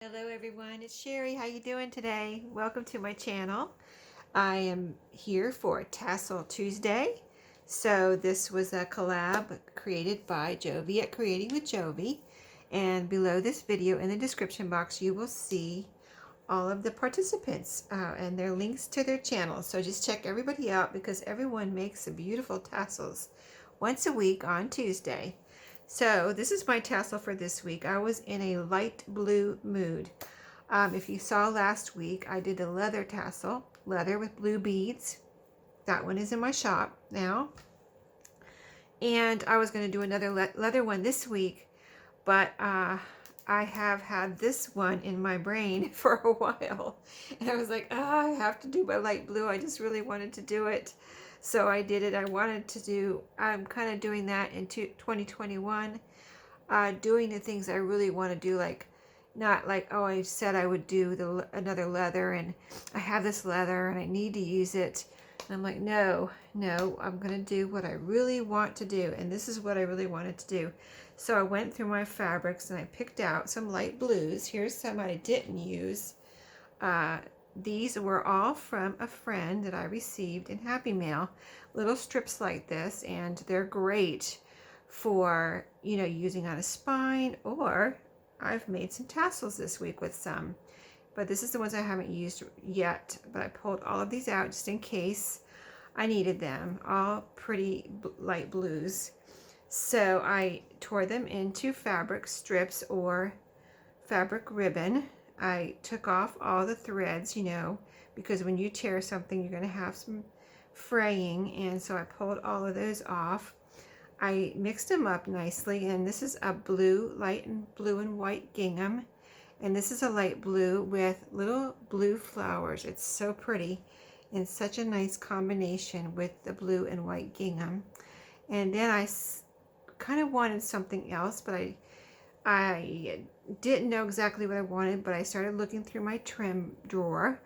Hello everyone, it's Sherry. How you doing today? Welcome to my channel. I am here for Tassel Tuesday. So this was a collab created by Jovi at Creating with Jovi. And below this video in the description box you will see all of the participants and their links to their channels. So just check everybody out because everyone makes the beautiful tassels once a week on Tuesday. So this is my tassel for this week. I was in a light blue mood. If you saw last week, I did a leather tassel, leather with blue beads. That one is in my shop now. And I was going to do another leather one this week, but I have had this one in my brain for a while. And I was like, I have to do my light blue. I just really wanted to do it. So I did it. I'm kind of doing that in 2021, doing the things I really want to do, like not like, oh, I said I would do another leather and I have this leather and I need to use it. And I'm like, no, I'm going to do what I really want to do. And this is what I really wanted to do. So I went through my fabrics and I picked out some light blues. Here's some I didn't use. These were all from a friend that I received in Happy Mail, little strips like this, and they're great for, using on a spine, or I've made some tassels this week with some, but this is the ones I haven't used yet, but I pulled all of these out just in case I needed them, all pretty light blues. So I tore them into fabric strips or fabric ribbon. I took off all the threads, because when you tear something, you're going to have some fraying. And so I pulled all of those off. I mixed them up nicely. And this is a light blue and white gingham. And this is a light blue with little blue flowers. It's so pretty and such a nice combination with the blue and white gingham. And then I kind of wanted something else, but I didn't know exactly what I wanted, but I started looking through my trim drawer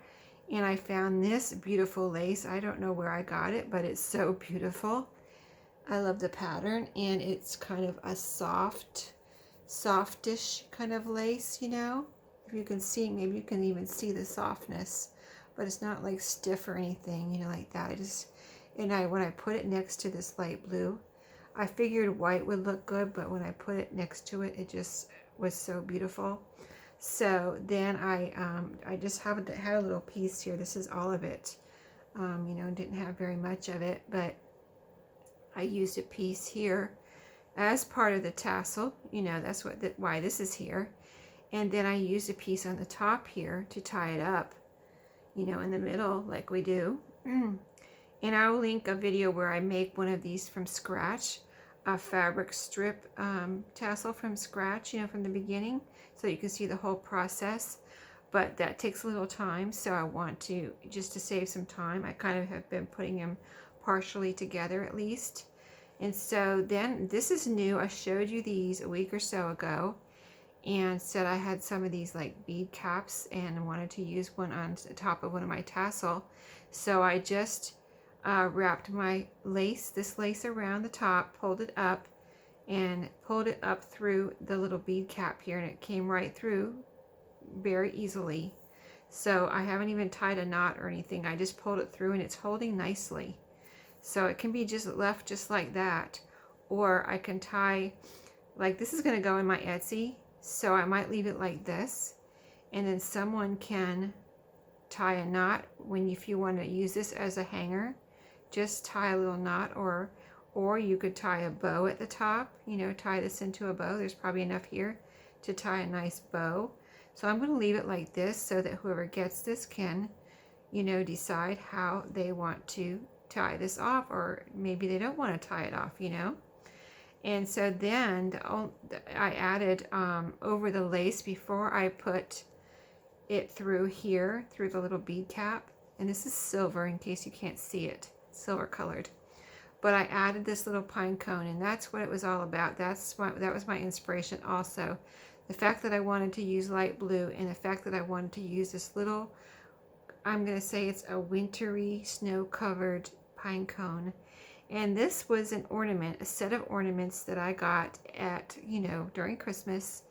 and I found this beautiful lace. I don't know where I got it, but it's so beautiful. I love the pattern, and it's kind of a softish kind of lace, If you can see, maybe you can even see the softness, but it's not like stiff or anything, like that. When I put it next to this light blue, I figured white would look good, but when I put it next to it, it just was so beautiful. So then I just had a little piece here. This is all of it. Didn't have very much of it, but I used a piece here as part of the tassel. That's why this is here. And then I used a piece on the top here to tie it up, in the middle like we do. And I'll link a video where I make one of these from scratch, a fabric strip tassel from scratch, from the beginning, so you can see the whole process. But that takes a little time, so I want to, just to save some time, I kind of have been putting them partially together at least. And so then this is new. I showed you these a week or so ago and said I had some of these like bead caps and wanted to use one on the top of one of my tassel. So I just wrapped this lace around the top, pulled it up through the little bead cap here, and it came right through very easily. So I haven't even tied a knot or anything. I just pulled it through and it's holding nicely. So it can be just left just like that, or I can tie, like this is going to go in my Etsy, so I might leave it like this, and then someone can tie a knot if you want to use this as a hanger. Just tie a little knot, or you could tie a bow at the top, tie this into a bow. There's probably enough here to tie a nice bow. So I'm going to leave it like this so that whoever gets this can, decide how they want to tie this off, or maybe they don't want to tie it off, And so then I added over the lace before I put it through here, through the little bead cap. And this is silver in case you can't see it. Silver colored, but I added this little pine cone, and that's what it was all about. That was my inspiration also. The fact that I wanted to use light blue, and the fact that I wanted to use this little, I'm going to say it's a wintry snow covered pine cone. And this was an ornament, a set of ornaments that I got at, during Christmas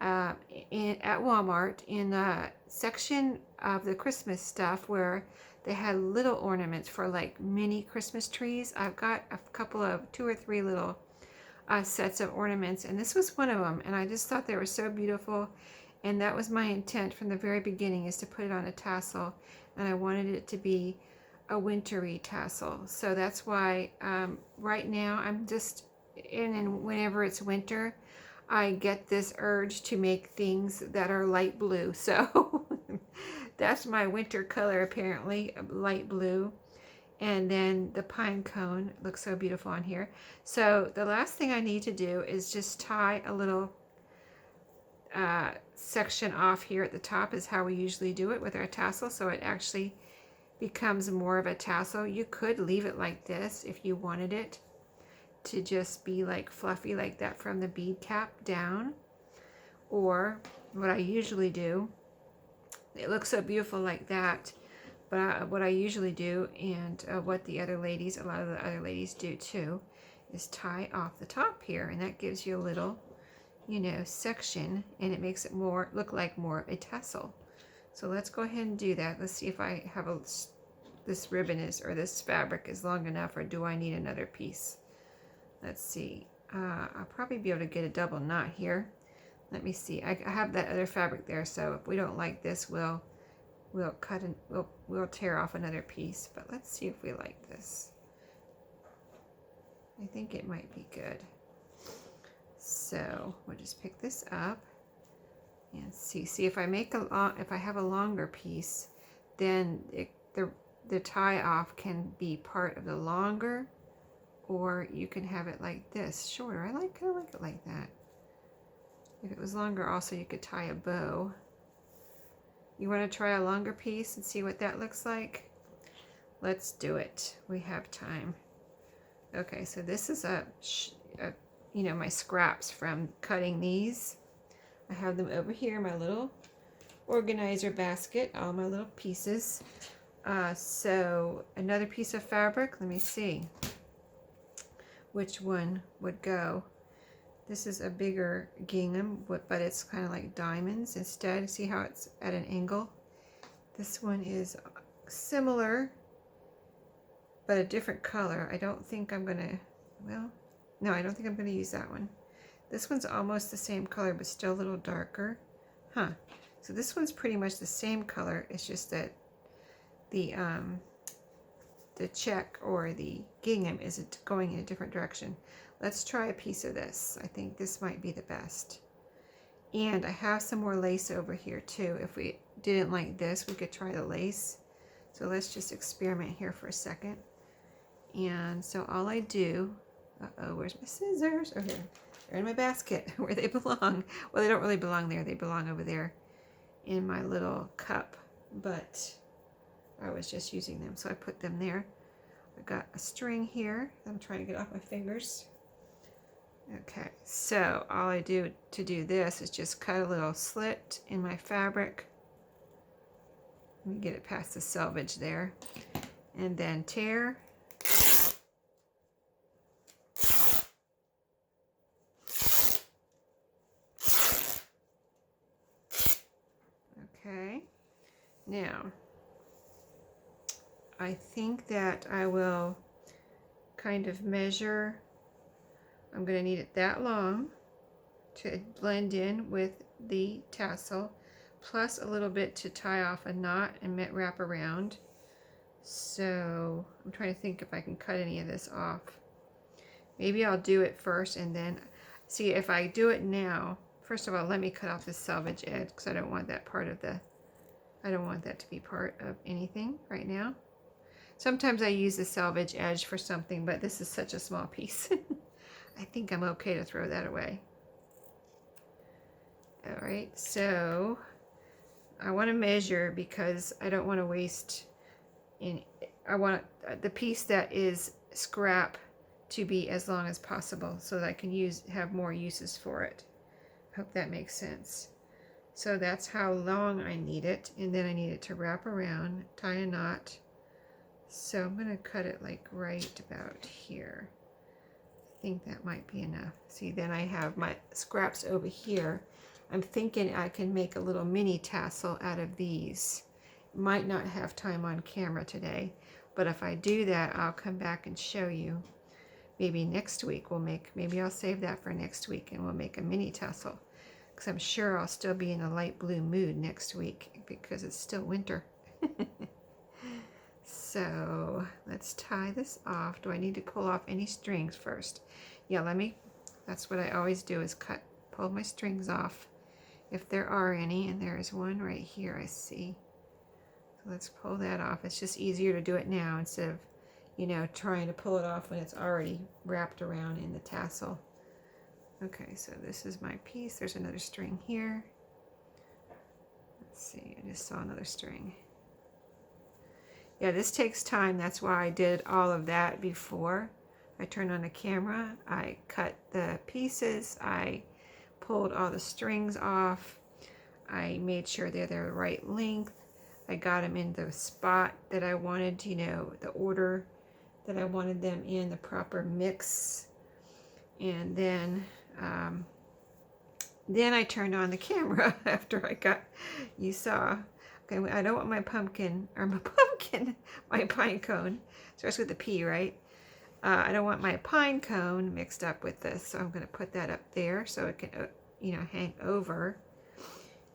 uh, at Walmart in the section of the Christmas stuff where they had little ornaments for like mini Christmas trees. I've got a couple of 2 or 3 little sets of ornaments, and this was one of them, and I just thought they were so beautiful, and that was my intent from the very beginning, is to put it on a tassel, and I wanted it to be a wintry tassel. So that's why right now I'm just and whenever it's winter, I get this urge to make things that are light blue. So that's my winter color, apparently, light blue. And then the pine cone looks so beautiful on here. So the last thing I need to do is just tie a little section off here at the top, is how we usually do it with our tassel, so it actually becomes more of a tassel. You could leave it like this if you wanted it to just be like fluffy like that from the bead cap down, or what I usually do, it looks so beautiful like that, but what I usually do, and what the other ladies, a lot of the other ladies do too, is tie off the top here, and that gives you a little, you know, section, and it makes it more look like more a tassel. So let's go ahead and do that. Let's see if I have this ribbon is, or this fabric is long enough, or do I need another piece? Let's see. I'll probably be able to get a double knot here. Let me see. I have that other fabric there, so if we don't like this, we'll cut and we'll tear off another piece. But let's see if we like this. I think it might be good. So we'll just pick this up and see if I make if I have a longer piece, then the tie off can be part of the longer, or you can have it like this, shorter. I like it like that. If it was longer, also you could tie a bow. You want to try a longer piece and see what that looks like? Let's do it. We have time. Okay, so this is you know, my scraps from cutting these. I have them over here in my little organizer basket, all my little pieces. So another piece of fabric, let me see which one would go. This is a bigger gingham, but it's kind of like diamonds instead. See how it's at an angle? This one is similar, but a different color. I don't think I'm gonna, well, no, I don't think I'm gonna use that one. This one's almost the same color, but still a little darker. Huh. So this one's pretty much the same color. It's just that the check, or the gingham, is going in a different direction. Let's try a piece of this. I think this might be the best. And I have some more lace over here too. If we didn't like this, we could try the lace. So let's just experiment here for a second. And so all I do, where's my scissors? Oh, here. They're in my basket where they belong. Well, they don't really belong there. They belong over there in my little cup, but I was just using them, so I put them there. I got a string here I'm trying to get off my fingers. Okay, so all I do to do this is just cut a little slit in my fabric. Let me get it past the selvage there, and then tear. Okay, now I think that I will kind of measure. I'm going to need it that long to blend in with the tassel, plus a little bit to tie off a knot and wrap around. So I'm trying to think if I can cut any of this off. Maybe I'll do it first, and then see if I do it now. First of all, let me cut off the selvage edge, because I don't want that part of the, I don't want that to be part of anything right now. Sometimes I use the selvage edge for something, but this is such a small piece. I think I'm okay to throw that away. All right, so I want to measure, because I don't want to waste I want the piece that is scrap to be as long as possible, so that I can have more uses for it. Hope that makes sense. So that's how long I need it, and then I need it to wrap around, tie a knot. So I'm going to cut it like right about here. I think that might be enough. See, then I have my scraps over here. I'm thinking I can make a little mini tassel out of these. Might not have time on camera today, but if I do that, I'll come back and show you. Maybe next week maybe I'll save that for next week and we'll make a mini tassel. Because I'm sure I'll still be in a light blue mood next week because it's still winter. So let's tie this off. Do I need to pull off any strings first? Yeah, that's what I always do, is pull my strings off if there are any, and there is one right here I see. So let's pull that off. It's just easier to do it now instead of, you know, trying to pull it off when it's already wrapped around in the tassel. Okay, so this is my piece. There's another string here. Let's see, I just saw another string. Yeah, this takes time. That's why I did all of that before I turned on the camera. I cut the pieces. I pulled all the strings off. I made sure they're the right length. I got them in the spot that I wanted, you know, the order that I wanted them in, the proper mix. And then I turned on the camera after I got, you saw. Okay, I don't want my my pine cone, starts with a P, right? I don't want my pine cone mixed up with this, so I'm going to put that up there so it can, you know, hang over.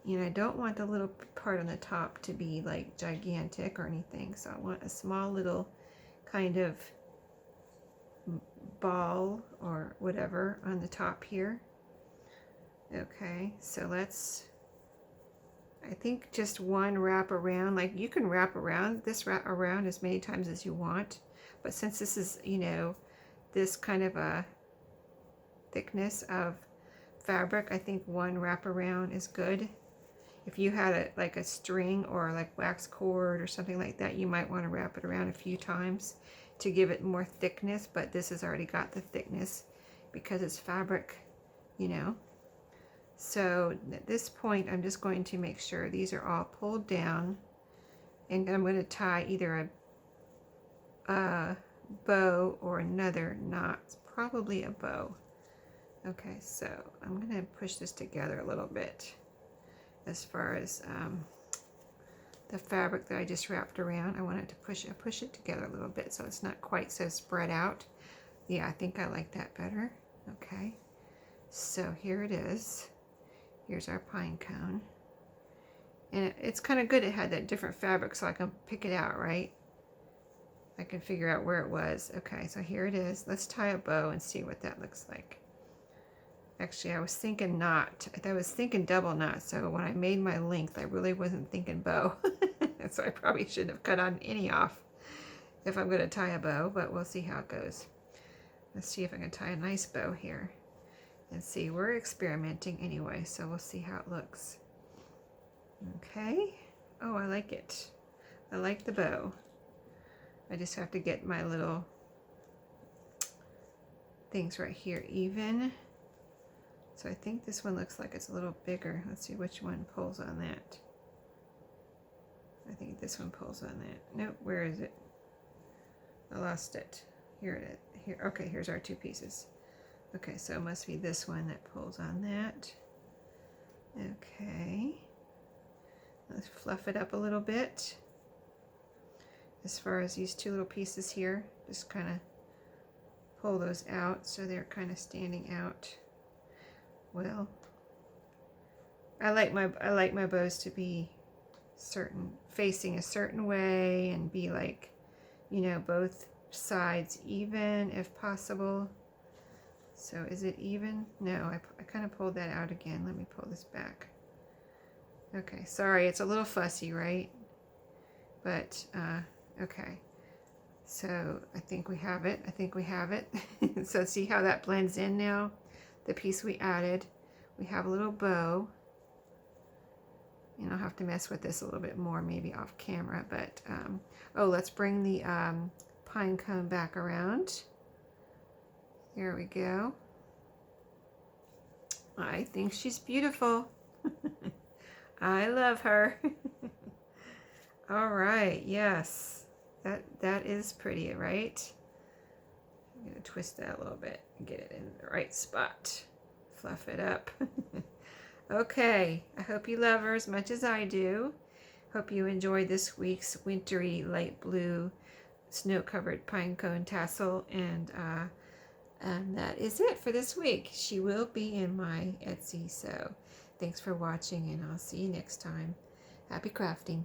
And I don't want the little part on the top to be like gigantic or anything, so I want a small little kind of ball or whatever on the top here. Okay, so I think just one wrap around. Like, you can wrap around as many times as you want, but since this is, you know, this kind of a thickness of fabric, I think one wrap around is good. If you had like a string or like wax cord or something like that, you might want to wrap it around a few times to give it more thickness, but this has already got the thickness because it's fabric, you know. So at this point, I'm just going to make sure these are all pulled down, and I'm going to tie either a bow or another knot. It's probably a bow. Okay, so I'm going to push this together a little bit as far as the fabric that I just wrapped around. I want it to push it together a little bit so it's not quite so spread out. Yeah, I think I like that better. Okay, so here it is. Here's our pine cone. And it's kind of good it had that different fabric so I can pick it out, right? I can figure out where it was. Okay, so here it is. Let's tie a bow and see what that looks like. Actually, I was thinking knot. I was thinking double knot, so when I made my length, I really wasn't thinking bow. So I probably shouldn't have cut on any off if I'm going to tie a bow, but we'll see how it goes. Let's see if I can tie a nice bow here. And see, we're experimenting anyway, so we'll see how it looks. Okay. Oh, I like it. I like the bow. I just have to get my little things right here even. So I think this one looks like it's a little bigger. Let's see which one pulls on that. I think this one pulls on that. Nope, where is it? I lost it. Here it is. Here. Okay, here's our two pieces. Okay, so it must be this one that pulls on that. Okay. Let's fluff it up a little bit. As far as these two little pieces here, just kind of pull those out so they're kind of standing out. Well, I like my bows to be facing a certain way and be like, you know, both sides even if possible. So is it even? No, I kind of pulled that out again. Let me pull this back. Okay, sorry, it's a little fussy, right? But, okay. So I think we have it. So see how that blends in now? The piece we added. We have a little bow. And I'll have to mess with this a little bit more, maybe off camera. But, oh, let's bring the pine cone back around. There we go. I think she's beautiful. I love her. All right, yes. That is pretty, right? I'm gonna twist that a little bit and get it in the right spot. Fluff it up. Okay, I hope you love her as much as I do. Hope you enjoyed this week's wintry light blue snow-covered pine cone tassel, and that is it for this week. She will be in my Etsy, so thanks for watching, and I'll see you next time. Happy crafting.